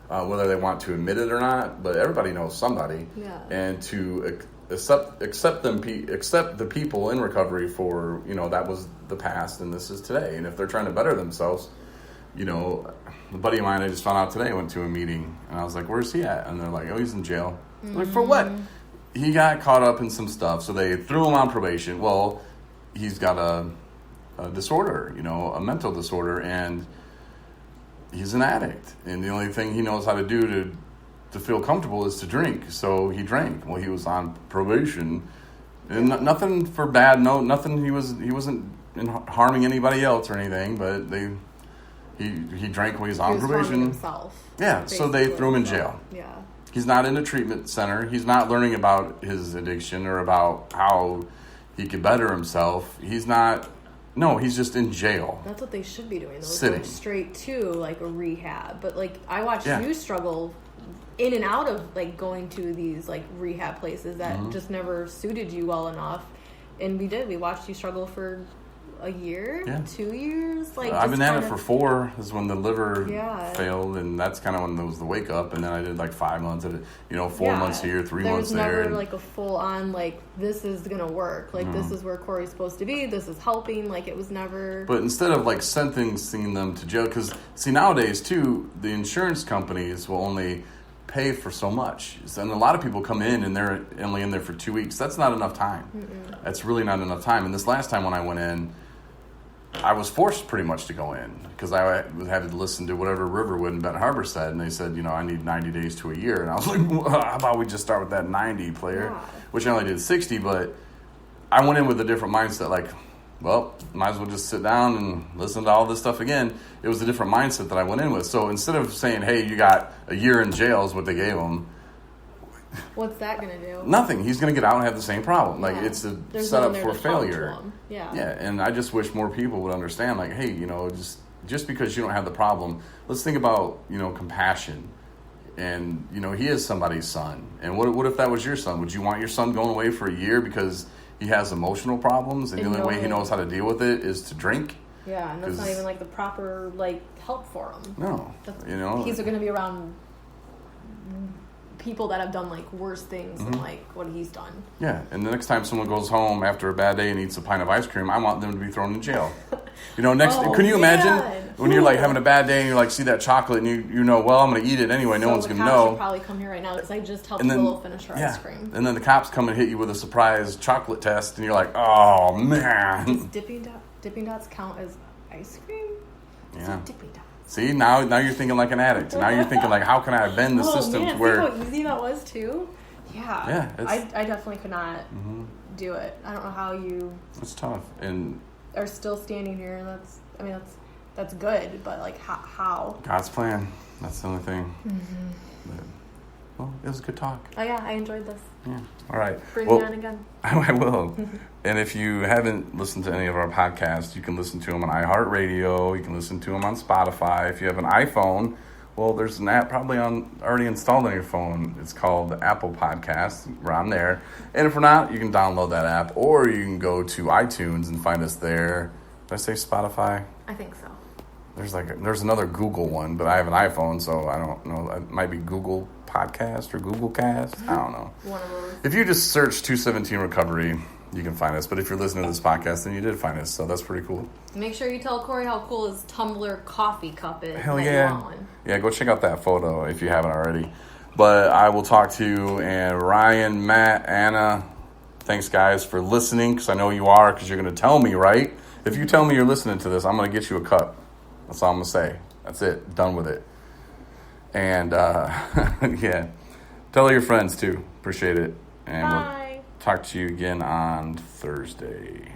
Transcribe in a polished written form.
whether they want to admit it or not. But everybody knows somebody, and to accept the people in recovery for, that was the past and this is today. And if they're trying to better themselves, a buddy of mine I just found out today went to a meeting, and I was like, "Where's he at?" And they're like, "Oh, he's in jail." Mm-hmm. Like, for what? He got caught up in some stuff, so they threw him on probation. Well, he's got a disorder, a mental disorder, and he's an addict. And the only thing he knows how to do to feel comfortable is to drink. So he drank. Well, he was on probation, and nothing for bad. No, nothing. He wasn't harming anybody else or anything. But he drank when he was on probation. Himself. Yeah. So they threw him in jail. Yeah. He's not in a treatment center. He's not learning about his addiction or about how he could better himself. He's not. No, he's just in jail. That's what they should be doing. Sitting. Go straight to like a rehab. But like I watched you struggle in and out of like going to these like rehab places that just never suited you well enough. And we watched you struggle for a year, 2 years. Like I've been at it for 4. Is when the liver failed, and that's kind of when there was the wake up. And then I did like 5 months at it, 4 months here, 3 months there. There's never like a full on like this is gonna work. Like this is where Corey's supposed to be. This is helping. Like it was never. But instead of like sentencing them to jail, because see nowadays too, the insurance companies will only pay for so much, and a lot of people come in and they're only in there for 2 weeks. That's not enough time. That's really not enough time. And this last time when I went in, I was forced pretty much to go in because I had to listen to whatever Riverwood and Benton Harbor said, and they said, I need 90 days to a year. And I was like, well, how about we just start with that 90 player, which I only did 60, but I went in with a different mindset, like, well, might as well just sit down and listen to all this stuff again. It was a different mindset that I went in with. So instead of saying, hey, you got a year in jail is what they gave him. What's that going to do? Nothing. He's going to get out and have the same problem. Like, it's a setup for failure. Yeah, and I just wish more people would understand, like, hey, just because you don't have the problem, let's think about, compassion. And, he is somebody's son. And what if that was your son? Would you want your son going away for a year because he has emotional problems and the only way he knows how to deal with it is to drink? Yeah, and that's not even, like, the proper, like, help for him. No, He's going to be around people that have done like worse things than like what he's done. Yeah, and the next time someone goes home after a bad day and eats a pint of ice cream, I want them to be thrown in jail. Can you imagine when you're like having a bad day and you're like see that chocolate and well, I'm going to eat it anyway. No one's going to know. Should probably come here right now because I just helped Willow finish her ice cream. And then the cops come and hit you with a surprise chocolate test, and you're like, oh man. Does Dipping Dots count as ice cream? Yeah. Dipping Dots. See, now you're thinking like an addict. Now you're thinking like, how can I bend the system to where... See how easy that was too? Yeah. I definitely could not do it. I don't know how you... It's tough. And are still standing here. That's good, but like how? God's plan. That's the only thing. But, well, it was a good talk. Oh yeah, I enjoyed this. Yeah. All right. Bring me on again. I will. And if you haven't listened to any of our podcasts, you can listen to them on iHeartRadio. You can listen to them on Spotify. If you have an iPhone, well, there's an app probably already installed on your phone. It's called Apple Podcasts. We're on there. And if we're not, you can download that app, or you can go to iTunes and find us there. Did I say Spotify? I think so. There's another Google one, but I have an iPhone, so I don't know. It might be Google Podcast or Google Cast. I don't know. One of those. If you just search 217 Recovery, you can find us. But if you're listening to this podcast, then you did find us, so that's pretty cool. Make sure you tell Corey how cool his Tumbler coffee cup is. Hell yeah. Yeah, go check out that photo if you haven't already. But I will talk to you, and Ryan, Matt, Anna, thanks, guys, for listening, because I know you are, because you're going to tell me, right? If you tell me you're listening to this, I'm going to get you a cup. That's all I'm going to say. That's it. Done with it. And, yeah. Tell all your friends, too. Appreciate it. And Bye. we'll talk to you again on Thursday.